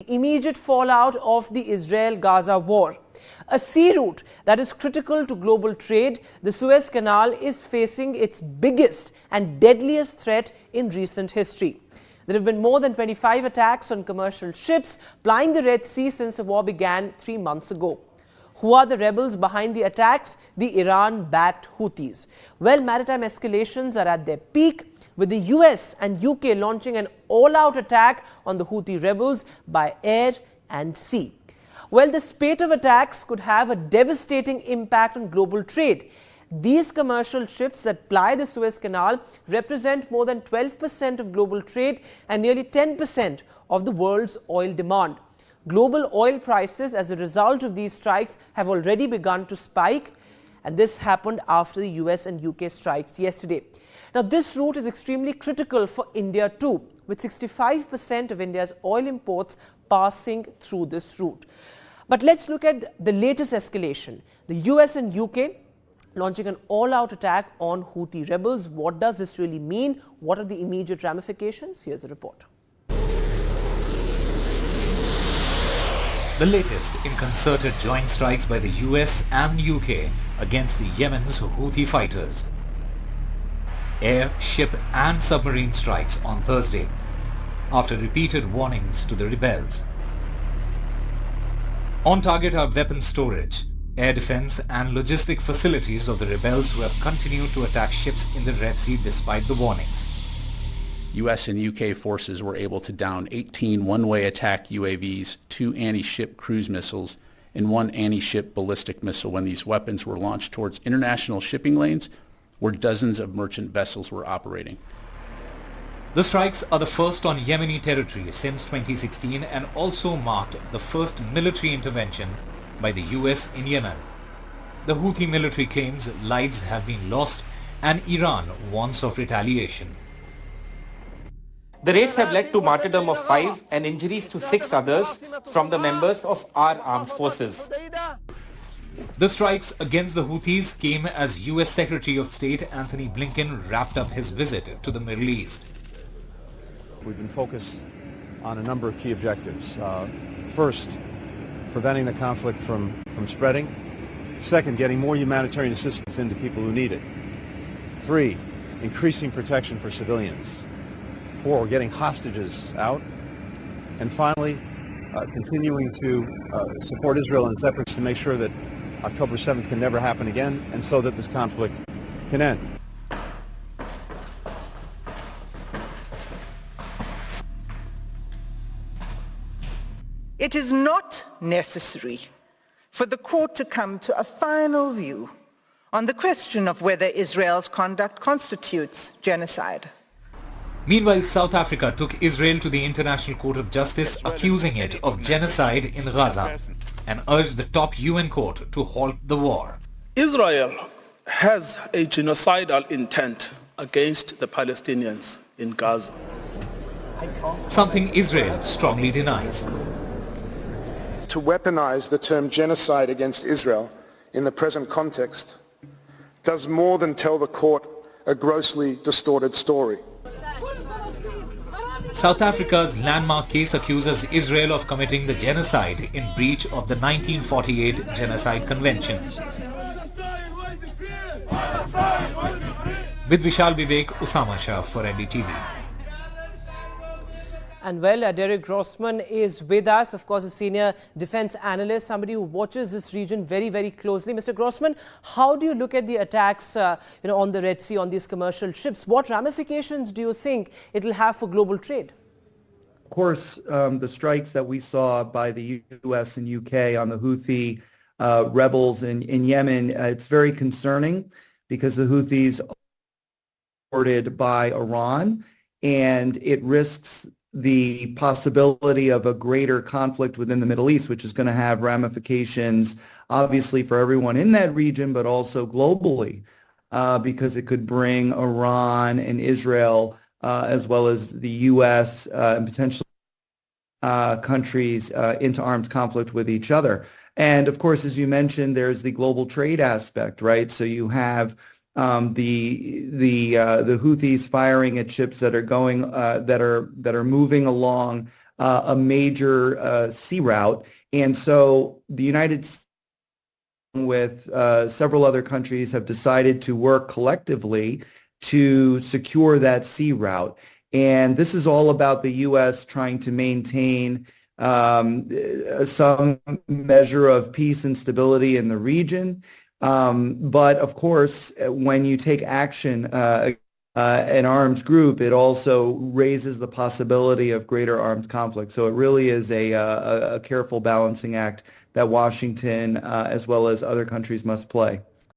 Immediate fallout of the Israel-Gaza war. A sea route that is critical to global trade, the Suez Canal is facing its biggest and deadliest threat in recent history. There have been more than 25 attacks on commercial ships plying the Red Sea since the war began 3 months ago. Who are the rebels behind the attacks? The Iran-backed Houthis. Well, maritime escalations are at their peak, with the US and UK launching an all-out attack on the Houthi rebels by air and sea. Well, the spate of attacks could have a devastating impact on global trade. These commercial ships that ply the Suez Canal represent more than 12% of global trade and nearly 10% of the world's oil demand. Global oil prices as a result of these strikes have already begun to spike, and this happened after the US and UK strikes yesterday. Now, this route is extremely critical for India too, with 65% of India's oil imports passing through this route. But let's look at the latest escalation. The US and UK launching an all-out attack on Houthi rebels. What does this really mean? What are the immediate ramifications? Here's a report. The latest in concerted joint strikes by the US and UK against Yemen's Houthi fighters. Air, ship and submarine strikes on Thursday after repeated warnings to the rebels. On target are weapons storage, air defense and logistic facilities of the rebels who have continued to attack ships in the Red Sea despite the warnings. US and UK forces were able to down 18 one-way attack UAVs, 2 anti-ship cruise missiles, and 1 anti-ship ballistic missile when these weapons were launched towards international shipping lanes where dozens of merchant vessels were operating. The strikes are the first on Yemeni territory since 2016 and also marked the first military intervention by the US in Yemen. The Houthi military claims lives have been lost and Iran warns of retaliation. The raids have led to martyrdom of 5 and injuries to 6 others from the members of our armed forces. The strikes against the Houthis came as US Secretary of State Anthony Blinken wrapped up his visit to the Middle East. We've been focused on a number of key objectives. First, preventing the conflict from spreading. Second, getting more humanitarian assistance into people who need it. 3, increasing protection for civilians. 4, getting hostages out. And finally, continuing to support Israel in its efforts to make sure that October 7th can never happen again, and so that this conflict can end. It is not necessary for the court to come to a final view on the question of whether Israel's conduct constitutes genocide. Meanwhile, South Africa took Israel to the International Court of Justice, accusing it of genocide in Gaza, and urged the top UN court to halt the war. Israel has a genocidal intent against the Palestinians in Gaza. Something Israel strongly denies. To weaponize the term genocide against Israel in the present context does more than tell the court a grossly distorted story. South Africa's landmark case accuses Israel of committing the genocide in breach of the 1948 Genocide Convention. With Vishal Vivek, Usama Shah for NDTV. And well, Derek Grossman is with us, of course, a senior defense analyst, somebody who watches this region very, very closely. Mr. Grossman, how do you look at the attacks on the Red Sea, on these commercial ships? What ramifications do you think it will have for global trade? Of course, the strikes that we saw by the US and UK on the Houthi rebels in Yemen, it's very concerning because the Houthis are supported by Iran, and it risks the possibility of a greater conflict within the Middle East, which is going to have ramifications, obviously, for everyone in that region, but also globally, because it could bring Iran and Israel, as well as the U.S. And potentially countries into armed conflict with each other. And of course, as you mentioned, there's the global trade aspect, right? So you have the Houthis firing at ships that are going that are moving along a major sea route. And so the United States with several other countries have decided to work collectively to secure that sea route. And this is all about the U.S. trying to maintain some measure of peace and stability in the region. But of course, when you take action an armed group, it also raises the possibility of greater armed conflict. So it really is a careful balancing act that Washington, as well as other countries, must play.